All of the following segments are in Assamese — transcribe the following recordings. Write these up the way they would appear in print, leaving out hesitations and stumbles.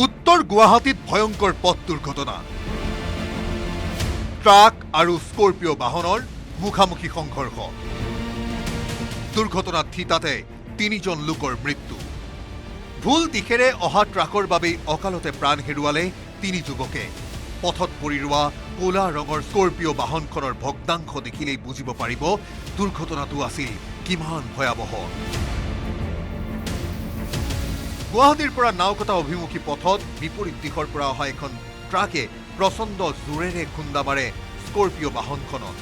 উত্তৰ গুৱাহাটীত ভয়ংকৰ পথ দুৰ্ঘটনা ট্ৰাক আৰু স্কৰ্পিঅ বাহনৰ মুখামুখি সংঘৰ্ষ দুৰ্ঘটনাত থিতাতে ৩জন লোকৰ মৃত্যু ভুল দিশেৰে অহা ট্ৰাকৰ বাবেই অকালতে প্ৰাণ হেৰুৱালে ৩ যুৱকে পথত পৰি ৰোৱা ক'লা ৰঙৰ স্কৰ্পিঅ বাহনখনৰ ভগ্নাংশ দেখিলেই বুজিব পাৰিব দুৰ্ঘটনাটো আছিল কিমান ভয়াৱহ গুৱাহাটীৰ পৰা নাওকটা অভিমুখী পথত বিপৰীত দিশৰ পৰা অহা এখন ট্ৰাকে প্ৰচণ্ড জোৰেৰে খুন্দা মাৰে স্কৰ্পিঅ বাহনখনত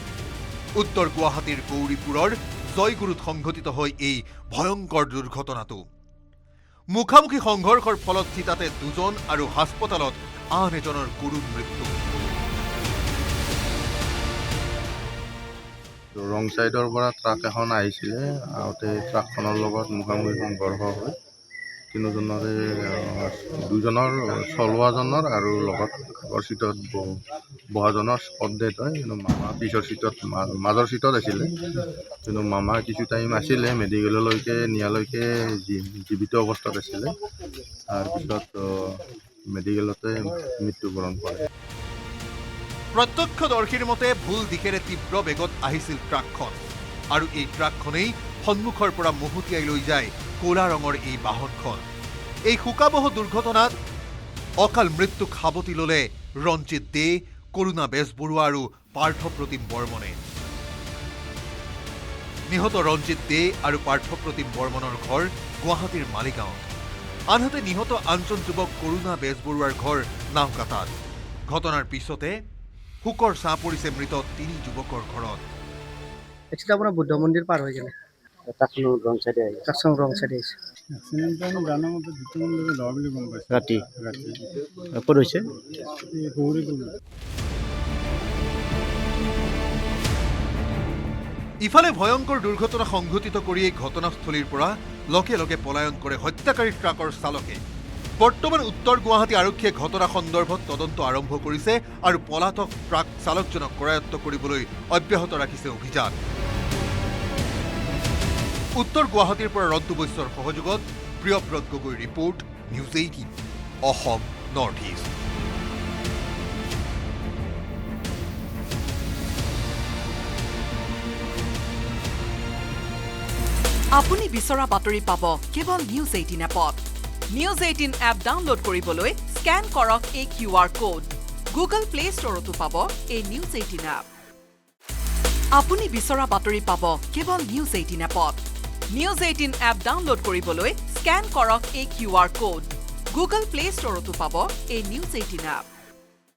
উত্তৰ গুৱাহাটীৰ গৌৰীপুৰৰ জয়গুৰুত সংঘটিত হয় এই ভয়ংকৰ দুৰ্ঘটনাটো মুখামুখি সংঘৰ্ষৰ ফলত থিতাতে 2জন আৰু হাস্পতালত আন এজনৰ গুৰুৰ মৃত্যু ৰং সাইডৰ পৰা ট্ৰাক এখন আহিছিলে আউতে ট্ৰাকখনৰ লগত মুখামুখি সংঘৰ্ষ হয় তিনিজনৰে দুজনৰ চলোৱাজনৰ আৰু লগত আগৰ সিটত বহাজনৰ স্পট ডেড হয় কিন্তু মামা পিছৰ সিটত মাজৰ সিটত আছিলে কিন্তু মামা কিছু টাইম আছিলে মেডিকেললৈকে নিয়ালৈকে জীৱিত অৱস্থাত আছিলে তাৰপিছত মেডিকেলতে মৃত্যুবৰণ কৰে প্ৰত্যক্ষদৰ্শীৰ মতে ভুল দিশেৰে তীব্ৰ বেগত আহিছিল ট্ৰাকখন আৰু এই ট্ৰাকখনেই সন্মুখৰ পৰা মহতিয়াই লৈ যায় ক'লা ৰঙৰ এই বাহনখন এই শোকাবহ দুৰ্ঘটনাত অকাল মৃত্যুক সাৱটি ল'লে ৰঞ্জিত দে কৰুণা বেজবৰুৱা আৰু পাৰ্থপ্ৰতিম বৰ্মনে নিহত ৰঞ্জিত দে আৰু পাৰ্থপ্ৰতিম বৰ্মনৰ ঘৰ গুৱাহাটীৰ মালিগাঁৱত আনহাতে নিহত আনজন যুৱক কৰুণা বেজবৰুৱাৰ ঘৰ নাওকাটাত ঘটনাৰ পিছতে হুকৰ ছাঁ পৰিছে মৃত 3 যুৱকৰ ঘৰত এটা আপোনাৰ বুদ্ধ মন্দিৰ পাৰ হৈ গেলে ট্ৰাকখন ৰং সাইডে আহিছে ট্ৰাকখন ৰং সাইডে আহিছে এক্সিডেণ্টটো জানো মতে দুটামান বজাত হোৱা বুলি গম পাইছোঁ ৰাতি ক'ত হৈছে এই গৌৰীপুৰ ইফালে ভয়ংকৰ দুৰ্ঘটনা সংঘটিত কৰিয়েই ঘটনাস্থলীৰ পৰা লগে লগে পলায়ন কৰে হত্যাকাৰী ট্ৰাকৰ চালকে বৰ্তমান উত্তৰ গুৱাহাটী আৰক্ষীয়ে ঘটনা সন্দৰ্ভত তদন্ত আৰম্ভ কৰিছে আৰু পলাতক ট্ৰাক চালকজনক কৰায়ত্ব কৰিবলৈ অব্যাহত ৰাখিছে অভিযান উত্তৰ গুৱাহাটীৰ পৰা ৰন্তু বৈশ্যৰ সহযোগত Priyabrata Gogoi report news 18 Assam north east আপুনি বিচৰা বাতৰি পাব কেৱল নিউজ 18 এপত নিউজ 18 এপ ডাউনলোড কৰিবলৈ স্ক্যান কৰক এই QR কোড গুগল প্লে ষ্টৰতো পাব এই নিউজ 18 এপ আপুনি বিচৰা বাতৰি পাব কেৱল নিউজ 18 এপত নিউজ 18 এপ ডাউনলোড কৰিবলৈ স্ক্যান কৰক এই QR কোড গুগল প্লে ষ্টৰতো পাব এই নিউজ 18 এপ